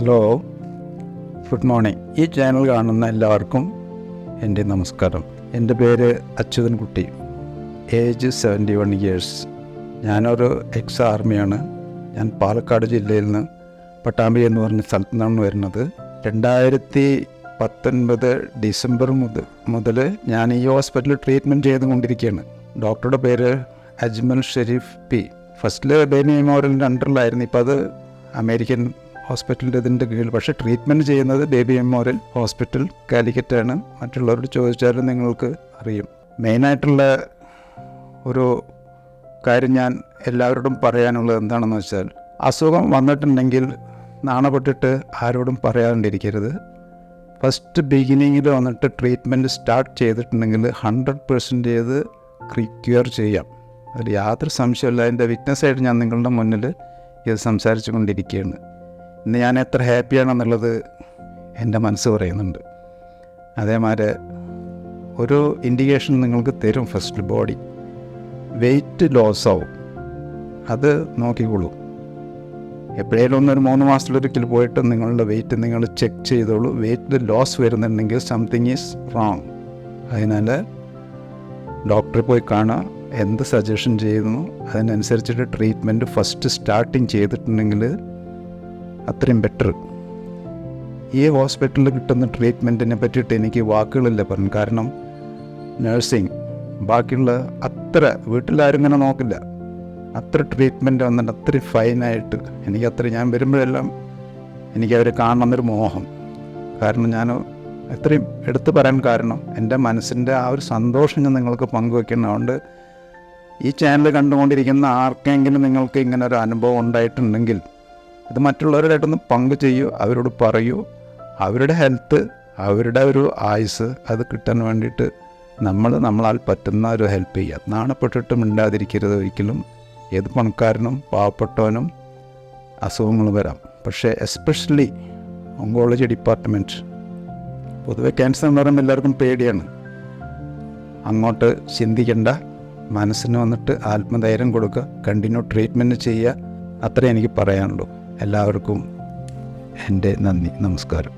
Hello, good morning. ഈ channel കാണുന്ന എല്ലാവർക്കും എൻ്റെ നമസ്കാരം. എൻ്റെ പേര് അച്യുതൻകുട്ടി. Age 71 years. ഞാനൊരു എക്സ് ആർമിയാണ്. ഞാൻ പാലക്കാട് ജില്ലയിൽ നിന്ന് പട്ടാമ്പി എന്ന് പറഞ്ഞ സ്ഥലത്തു നിന്നാണ് വരുന്നത്. 2019 ഡിസംബർ മുതൽ ഞാൻ ഈ ഹോസ്പിറ്റലിൽ ട്രീറ്റ്മെൻറ്റ് ചെയ്തുകൊണ്ടിരിക്കുകയാണ്. ഡോക്ടറുടെ പേര് അജ്മൽ ഷെരീഫ് പി. ഫസ്റ്റിൽ ബേബി മെമ്മോറിയലിൻ്റെ അണ്ടറിലായിരുന്നു. ഇപ്പോൾ അത് അമേരിക്കൻ ഹോസ്പിറ്റലിൻ്റെ ഇതിൻ്റെ കീഴിൽ. പക്ഷേ ട്രീറ്റ്മെൻറ്റ് ചെയ്യുന്നത് ബേബി മെമ്മോറിയൽ ഹോസ്പിറ്റൽ കാലിക്കറ്റാണ്. മറ്റുള്ളവരോട് ചോദിച്ചാലും നിങ്ങൾക്ക് അറിയും. മെയിനായിട്ടുള്ള ഒരു കാര്യം ഞാൻ എല്ലാവരോടും പറയാനുള്ളത് എന്താണെന്ന് വെച്ചാൽ, അസുഖം വന്നിട്ടുണ്ടെങ്കിൽ നാണപ്പെട്ടിട്ട് ആരോടും പറയാണ്ടിരിക്കരുത്. ഫസ്റ്റ് ബിഗിനിങ്ങിൽ വന്നിട്ട് ട്രീറ്റ്മെൻറ്റ് സ്റ്റാർട്ട് ചെയ്തിട്ടുണ്ടെങ്കിൽ 100% ക്യൂർ ചെയ്യാം. അതിൽ യാതൊരു സംശയമില്ല. അതിൻ്റെ വിറ്റ്നസ്സായിട്ട് ഞാൻ നിങ്ങളുടെ മുന്നിൽ ഇത് സംസാരിച്ചു കൊണ്ടിരിക്കുകയാണ്. ഇന്ന് ഞാൻ എത്ര ഹാപ്പിയാണെന്നുള്ളത് എൻ്റെ മനസ്സ് പറയുന്നുണ്ട്. അതേമാതിരി ഒരു ഇൻഡിക്കേഷൻ നിങ്ങൾക്ക് തരും. ഫസ്റ്റ് ബോഡി വെയിറ്റ് ലോസ് ആവും, അത് നോക്കിക്കോളൂ. എപ്പോഴേലും ഒരു 3 മാസത്തിലൊരിക്കൽ പോയിട്ട് നിങ്ങളുടെ വെയിറ്റ് നിങ്ങൾ ചെക്ക് ചെയ്തോളൂ. വെയിറ്റ് ലോസ് വരുന്നുണ്ടെങ്കിൽ സംതിങ് ഈസ് റോങ്. അതിനാൽ ഡോക്ടറെ പോയി കാണുക, എന്ത് സജഷൻ ചെയ്യുന്നു അതിനനുസരിച്ചിട്ട് ട്രീറ്റ്മെൻറ്റ് ഫസ്റ്റ് സ്റ്റാർട്ടിങ് ചെയ്തിട്ടുണ്ടെങ്കിൽ അത്രയും ബെറ്റർ. ഈ ഹോസ്പിറ്റലിൽ കിട്ടുന്ന ട്രീറ്റ്മെൻറ്റിനെ പറ്റിയിട്ട് എനിക്ക് വാക്കുകളില്ല പറഞ്ഞു. കാരണം നഴ്സിംഗ് ബാക്കിയുള്ള അത്ര വീട്ടിലാരും ഇങ്ങനെ നോക്കില്ല. അത്ര ട്രീറ്റ്മെൻറ്റ് വന്നിട്ട് അത്രയും ഫൈനായിട്ട് ഞാൻ വരുമ്പോഴെല്ലാം എനിക്കവരെ കാണണമെന്നൊരു മോഹം. കാരണം ഞാൻ അത്രയും എടുത്തു പറയാൻ കാരണം എൻ്റെ മനസ്സിൻ്റെ ആ ഒരു സന്തോഷം ഞാൻ നിങ്ങൾക്ക് പങ്കുവയ്ക്കണം. അതുകൊണ്ട് ഈ ചാനൽ കണ്ടുകൊണ്ടിരിക്കുന്ന ആർക്കെങ്കിലും നിങ്ങൾക്ക് ഇങ്ങനെ ഒരു അനുഭവം ഉണ്ടായിട്ടുണ്ടെങ്കിൽ അത് മറ്റുള്ളവരുമായിട്ടൊന്ന് പങ്കു ചെയ്യൂ, അവരോട് പറയൂ. അവരുടെ ഹെൽത്ത്, അവരുടെ ഒരു ആയുസ് അത് കിട്ടാൻ വേണ്ടിയിട്ട് നമ്മളാൽ പറ്റുന്ന ഒരു ഹെൽപ്പ് ചെയ്യുക. നാണപ്പെട്ടിട്ട് മിണ്ടാതിരിക്കരുത് ഒരിക്കലും. ഏത് പണക്കാരനും പാവപ്പെട്ടവനും അസുഖങ്ങൾ വരാം. പക്ഷേ എസ്പെഷ്യലി ഓങ്കോളജി ഡിപ്പാർട്ട്മെൻറ്റ്, പൊതുവെ ക്യാൻസർ എന്ന് പറയുമ്പോൾ എല്ലാവർക്കും പേടിയാണ്. അങ്ങോട്ട് ചിന്തിക്കേണ്ട, മനസ്സിന് വന്നിട്ട് ആത്മധൈര്യം കൊടുക്കുക, കണ്ടിന്യൂ ട്രീറ്റ്മെൻറ്റ് ചെയ്യുക. അത്രേ എനിക്ക് പറയാനുള്ളൂ. എല്ലാവർക്കും എൻ്റെ നന്ദി, നമസ്കാരം.